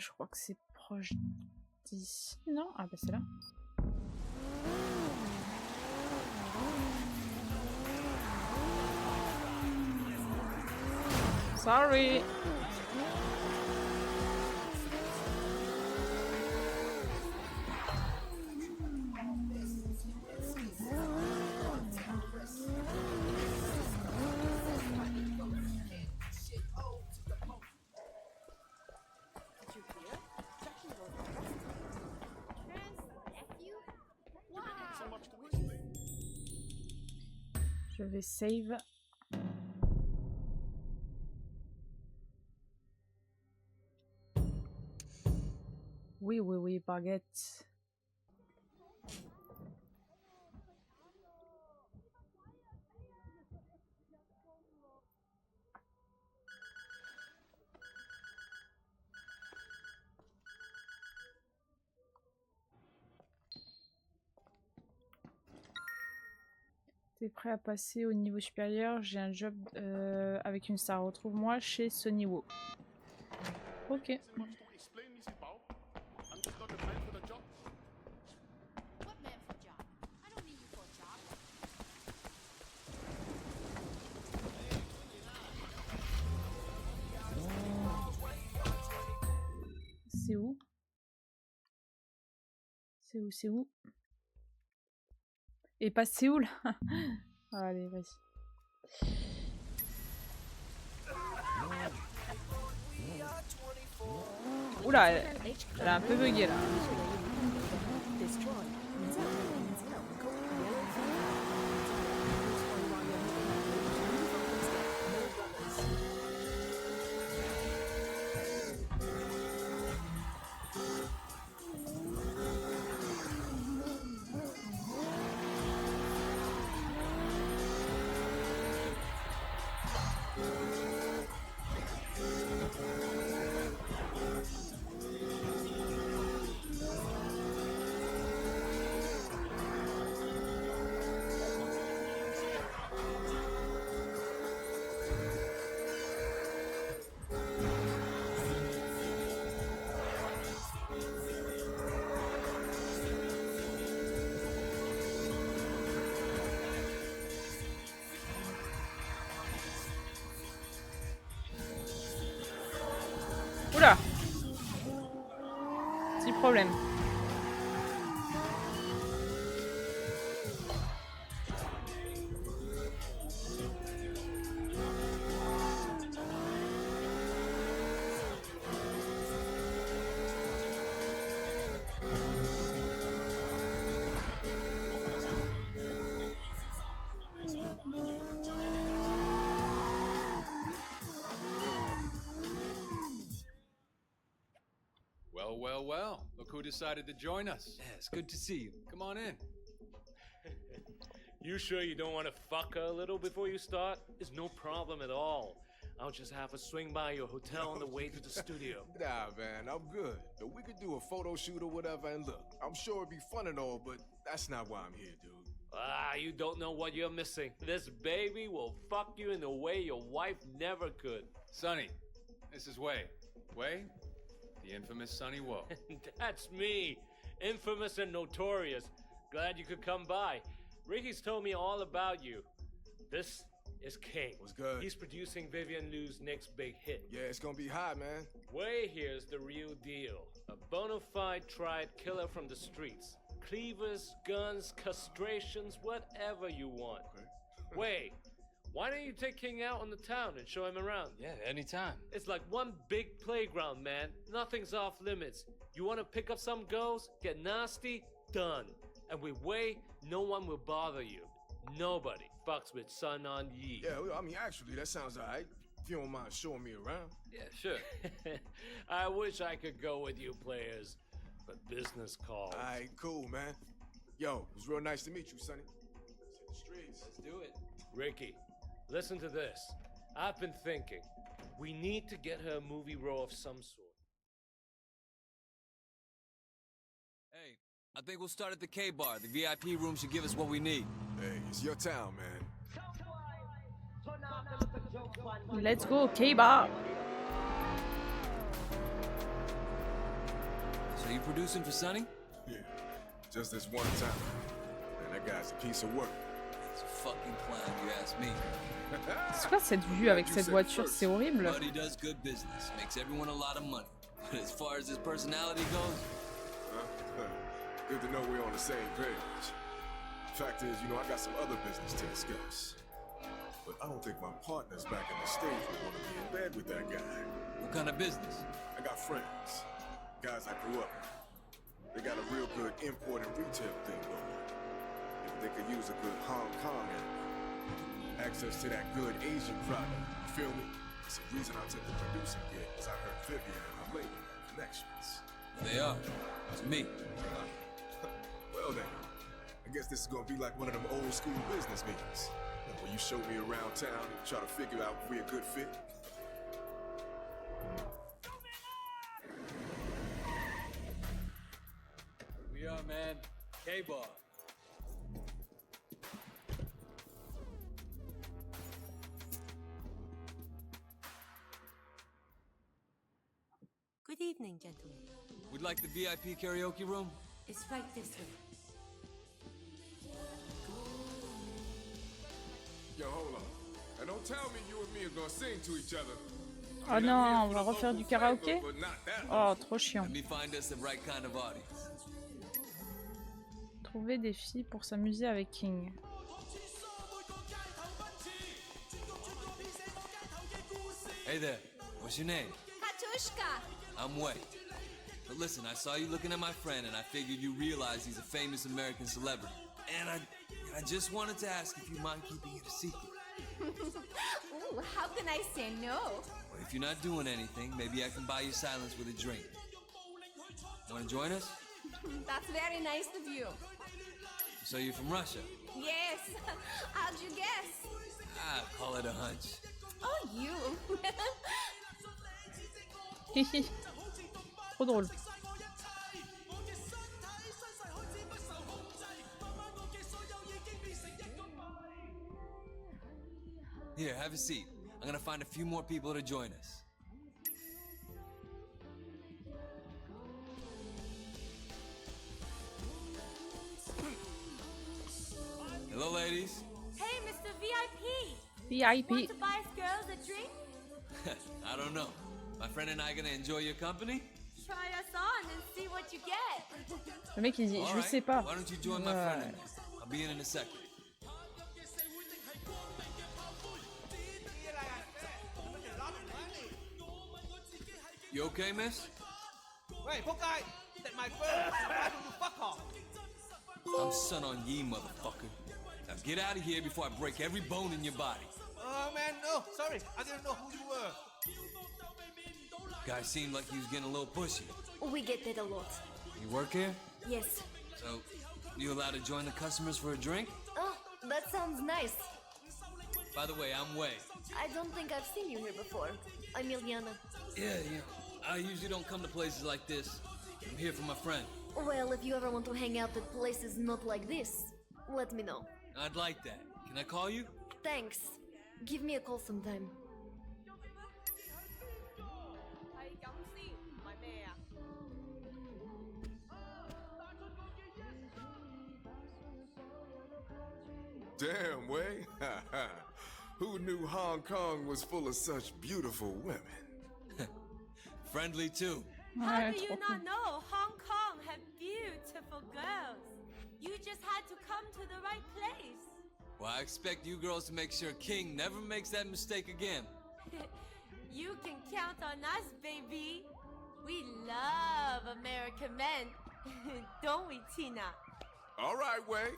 [SPEAKER 1] Je crois que c'est proche d'ici, non? Ah bah c'est là. Sorry. Je vais save. Oui, baguette. T'es prêt à passer au niveau supérieur? J'ai un job avec une star. Retrouve-moi chez Sonny Wo. Ok. C'est où? C'est où? Et pas Séoul. Allez, vas-y. Oula, elle a un peu bugué là. Oula! Petit problème.
[SPEAKER 10] Well, look who decided to join us.
[SPEAKER 8] Yeah, it's good to see you.
[SPEAKER 10] Come on in.
[SPEAKER 12] You sure you don't want to fuck her a little before you start? It's no problem at all. I'll just have to swing by your hotel on the way to the studio.
[SPEAKER 13] Nah, man, I'm good. We could do a photo shoot or whatever, and look, I'm sure it'd be fun and all, but that's not why I'm here, dude.
[SPEAKER 12] Ah, you don't know what you're missing. This baby will fuck you in a way your wife never could.
[SPEAKER 10] Sonny, this is Wei. Wei? The infamous Sonny Wo.
[SPEAKER 12] That's me. Infamous and notorious. Glad you could come by. Ricky's told me all about you. This is King.
[SPEAKER 13] What's good?
[SPEAKER 12] He's producing Vivian Liu's next big hit.
[SPEAKER 13] Yeah, it's gonna be hot, man.
[SPEAKER 12] Wei here's the real deal. A bona fide tried killer from the streets. Cleavers, guns, castrations, whatever you want.
[SPEAKER 13] Okay.
[SPEAKER 12] Wei, why don't you take King out on the town and show him around?
[SPEAKER 4] Yeah, anytime.
[SPEAKER 12] It's like one big playground, man. Nothing's off limits. You want to pick up some girls, get nasty, done. And with Wei, no one will bother you. Nobody fucks with Sun On Yi.
[SPEAKER 13] Yeah, I mean, actually, that sounds alright. If you don't mind showing me around.
[SPEAKER 4] Yeah, sure.
[SPEAKER 12] I wish I could go with you players, but business calls.
[SPEAKER 13] Alright, cool, man. Yo, it was real nice to meet you, Sonny. Let's hit the streets.
[SPEAKER 4] Let's do it.
[SPEAKER 12] Ricky, listen to this. I've been thinking. We need to get her a movie role of some sort.
[SPEAKER 8] Hey, I think we'll start at the K-Bar. The VIP room should give us what we need.
[SPEAKER 13] Hey, it's your town, man.
[SPEAKER 1] Let's go, K-Bar.
[SPEAKER 8] So you producing for Sonny?
[SPEAKER 13] Yeah, just this one time. And that guy's a piece of work.
[SPEAKER 8] It's a fucking clown, you ask me.
[SPEAKER 1] C'est quoi cette vue avec cette voiture? C'est horrible.
[SPEAKER 8] Buddy does good business, makes everyone a lot of money. But as far as his personality goes,
[SPEAKER 13] good to know we're on the same page. Fact is, I got some other business to discuss. But I don't think my partners back in the States would want to be in bed with that guy.
[SPEAKER 8] What kind of business?
[SPEAKER 13] I got friends, guys I grew up with. They got a real good import and retail thing going. If they could use a good Hong Kong and access to that good Asian product, you feel me? It's the reason I took the producing gig, because I heard Vivian and her label had connections.
[SPEAKER 8] They are. It's me.
[SPEAKER 13] Well then, I guess this is gonna be like one of them old school business meetings. Where you show me around town and try to figure out if we're a good fit.
[SPEAKER 7] We are, man. K-Bar.
[SPEAKER 14] Good evening, gentlemen.
[SPEAKER 8] Would like the VIP karaoke room?
[SPEAKER 14] It's right this way.
[SPEAKER 13] Yo, hold on. And don't tell me you and me are gonna sing to each other.
[SPEAKER 1] Oh non, on va refaire du karaoké? Oh, trop chiant.
[SPEAKER 8] Let me find us the right kind of audience.
[SPEAKER 1] Trouver des filles pour s'amuser avec King.
[SPEAKER 8] Hey there, what's your name?
[SPEAKER 14] Katushka!
[SPEAKER 8] I'm Wei. But listen, I saw you looking at my friend and I figured you realize he's a famous American celebrity. And I just wanted to ask if you mind keeping it a secret.
[SPEAKER 14] Ooh, how can I say no?
[SPEAKER 8] Well, if you're not doing anything, maybe I can buy you silence with a drink. Want to join us?
[SPEAKER 14] That's very nice of you.
[SPEAKER 8] So you're from Russia?
[SPEAKER 14] Yes. How'd you guess?
[SPEAKER 8] Call it a hunch.
[SPEAKER 14] Oh, you.
[SPEAKER 1] Hihi. Trop drôle.
[SPEAKER 8] Here, have a seat. I'm gonna find a few more people to join us. Hello, ladies.
[SPEAKER 14] Hey, Mr. VIP.
[SPEAKER 1] VIP.
[SPEAKER 14] Want to buy us girls a drink?
[SPEAKER 8] I don't know. My friend and I gonna enjoy your company?
[SPEAKER 14] Try us on and see what you get.
[SPEAKER 1] Le mec il dit, je sais pas.
[SPEAKER 8] Why don't you join my friend in there? I'll be in a second. You okay, miss?
[SPEAKER 7] Wait, poor guy. Take my phone. Why don't you fuck off?
[SPEAKER 8] I'm Sun On Yee, motherfucker. Now get out of here before I break every bone in your body.
[SPEAKER 7] Oh, man, no. Sorry. I didn't know who you were.
[SPEAKER 8] Guy seemed like he was getting a little pushy.
[SPEAKER 14] We get that a lot.
[SPEAKER 8] You work here?
[SPEAKER 14] Yes.
[SPEAKER 8] So, you allowed to join the customers for a drink?
[SPEAKER 14] Oh, that sounds nice.
[SPEAKER 8] By the way, I'm Wei.
[SPEAKER 14] I don't think I've seen you here before. I'm Ilyana.
[SPEAKER 8] Yeah. I usually don't come to places like this. I'm here for my friend.
[SPEAKER 14] Well, if you ever want to hang out at places not like this, let me know.
[SPEAKER 8] I'd like that. Can I call you?
[SPEAKER 14] Thanks. Give me a call sometime.
[SPEAKER 13] Damn, Wei. Who knew Hong Kong was full of such beautiful women?
[SPEAKER 8] Friendly too.
[SPEAKER 14] How do you not know Hong Kong had beautiful girls? You just had to come to the right place.
[SPEAKER 8] Well, I expect you girls to make sure King never makes that mistake again.
[SPEAKER 14] You can count on us, baby. We love American men. Don't we, Tina?
[SPEAKER 13] All right, Wei.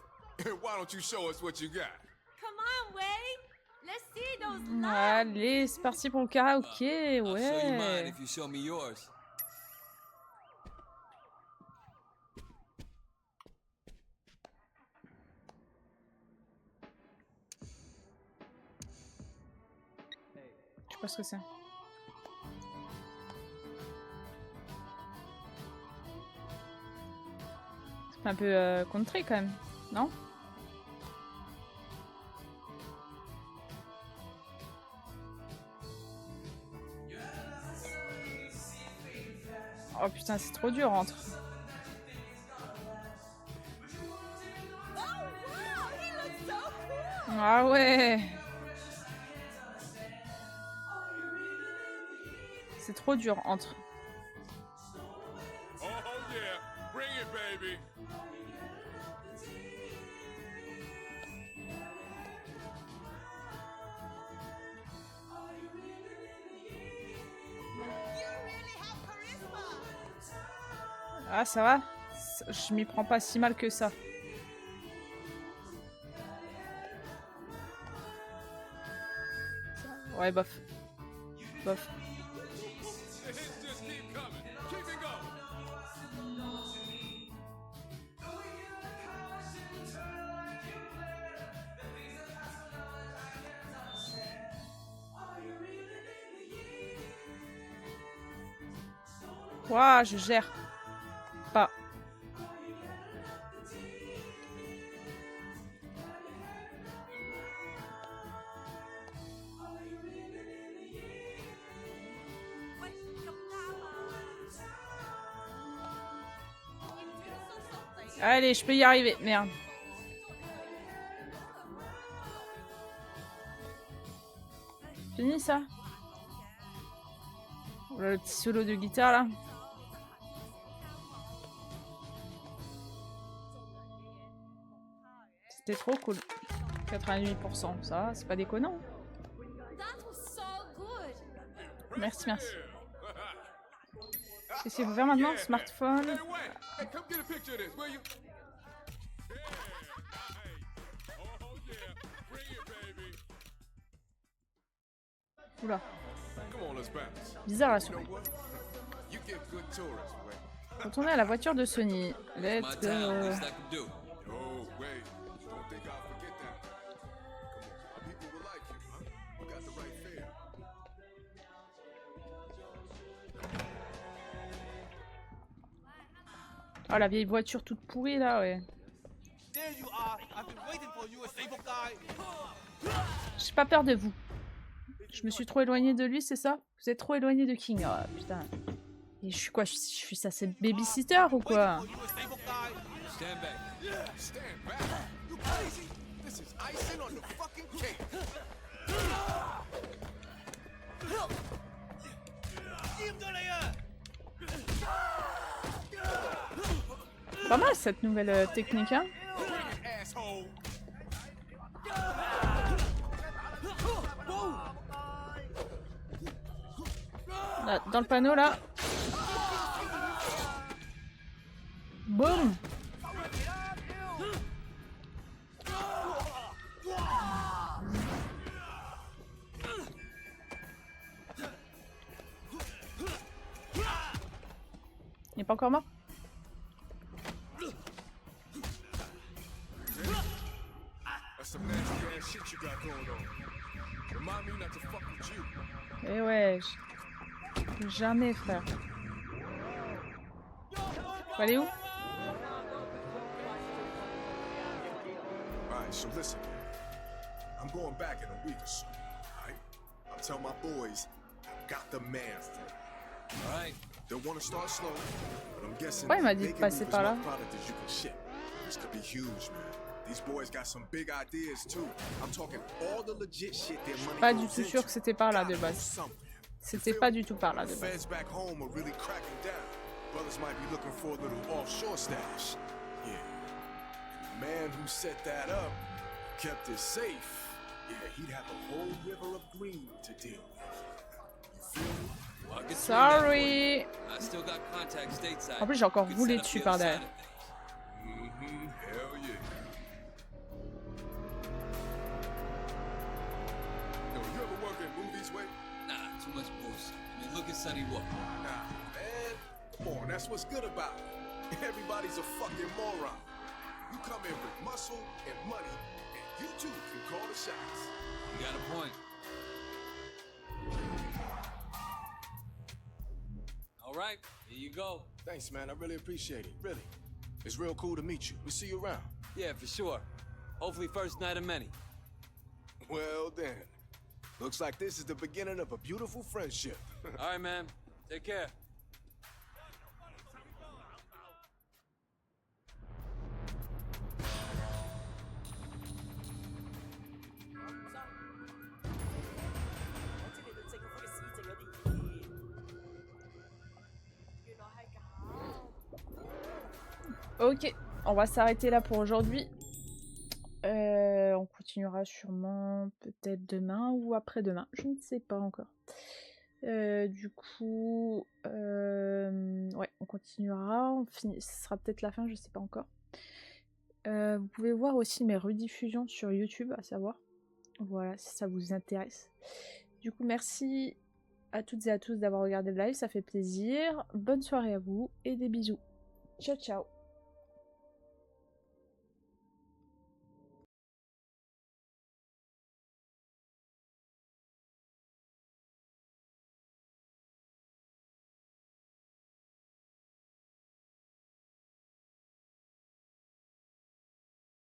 [SPEAKER 13] Why don't you show us what you got?
[SPEAKER 14] Come on, Wei. Let's see those lungs.
[SPEAKER 1] Allez, c'est parti pour le karaoké,
[SPEAKER 8] I'll show you mine
[SPEAKER 1] ouais.
[SPEAKER 8] if you show me yours.
[SPEAKER 1] Je sais pas ce que c'est. C'est un peu country quand même, non? Oh putain, c'est trop dur, entre. Ah ouais. C'est trop dur, entre.
[SPEAKER 13] Oh yeah, bring it, baby.
[SPEAKER 1] Ah, ça va? Je m'y prends pas si mal que ça. Ouais, bof. Bof. Ouah, je gère pas. Allez, je peux y arriver. Merde. Fini ça? Voilà le petit solo de guitare là. C'était trop cool. 88%, ça va, c'est pas déconnant. Merci, merci. Qu'est-ce qu'il faut faire maintenant? Smartphone. Oula. Bizarre la souris. Retourner à la voiture de Sony. Let's go. Oh la vieille voiture toute pourrie là, ouais. J'ai pas peur de vous. Je me suis trop éloignée de lui, c'est ça? Vous êtes trop éloigné de King. Oh putain. Et je suis quoi? Je suis ça, c'est babysitter ou quoi? Pas mal cette nouvelle technique, hein? Là, dans le panneau là. Boum! Il n'est pas encore mort? Eh ouais, jamais frère. Faut aller où?
[SPEAKER 13] Alright, so listen. I'm going back in a week or so. Alright? I'll tell my boys I got the man for it. Alright? They'll want to start slow, but I'm guessing
[SPEAKER 1] Ouais, il m'a dit
[SPEAKER 13] they
[SPEAKER 1] de
[SPEAKER 13] can
[SPEAKER 1] passer
[SPEAKER 13] move
[SPEAKER 1] par
[SPEAKER 13] as
[SPEAKER 1] là.
[SPEAKER 13] much product as you can ship. This could be huge, man. These boys got some big ideas too. I'm talking all the legit shit their money
[SPEAKER 1] Pas du
[SPEAKER 13] goes
[SPEAKER 1] tout sûr
[SPEAKER 13] into.
[SPEAKER 1] que c'était par là de base. C'était pas du tout par là de base.
[SPEAKER 13] Feds back home are really cracking down. Brothers might be looking for a little offshore stash. Yeah. And the man who set that up kept it safe. Yeah, he'd have a whole river of green to deal with. You feel me?
[SPEAKER 7] Well, I'll get you in that
[SPEAKER 1] Sorry.
[SPEAKER 7] for you. I still got contacts stateside.
[SPEAKER 1] En plus, j'ai encore
[SPEAKER 7] You can
[SPEAKER 1] roulé
[SPEAKER 7] set up
[SPEAKER 1] dessus
[SPEAKER 7] the
[SPEAKER 1] par
[SPEAKER 7] other
[SPEAKER 1] derrière.
[SPEAKER 7] side of things.
[SPEAKER 13] Hell yeah. Yo, you ever work in movies, Wade?
[SPEAKER 7] Nah, too much bullshit. I mean, look at Sonny Walk.
[SPEAKER 13] Nah, man. Come on, that's what's good about it. Everybody's a fucking moron. You come in with muscle and money, and you too can call the shots.
[SPEAKER 7] You got a point. All right, here you go.
[SPEAKER 13] Thanks, man. I really appreciate it. Really. It's real cool to meet you. We'll see you around.
[SPEAKER 7] Yeah, for sure. Hopefully first night of many.
[SPEAKER 13] Well, then. Looks like this is the beginning of a beautiful friendship.
[SPEAKER 7] All right, man. Take care.
[SPEAKER 1] Ok, on va s'arrêter là pour aujourd'hui. On continuera sûrement peut-être demain ou après-demain, je ne sais pas encore. Du coup, ouais, on continuera. Ce sera peut-être la fin, je sais pas encore. Vous pouvez voir aussi mes rediffusions sur YouTube, à savoir. Voilà, si ça vous intéresse. Du coup, merci à toutes et à tous d'avoir regardé le live, ça fait plaisir. Bonne soirée à vous et des bisous. Ciao, ciao.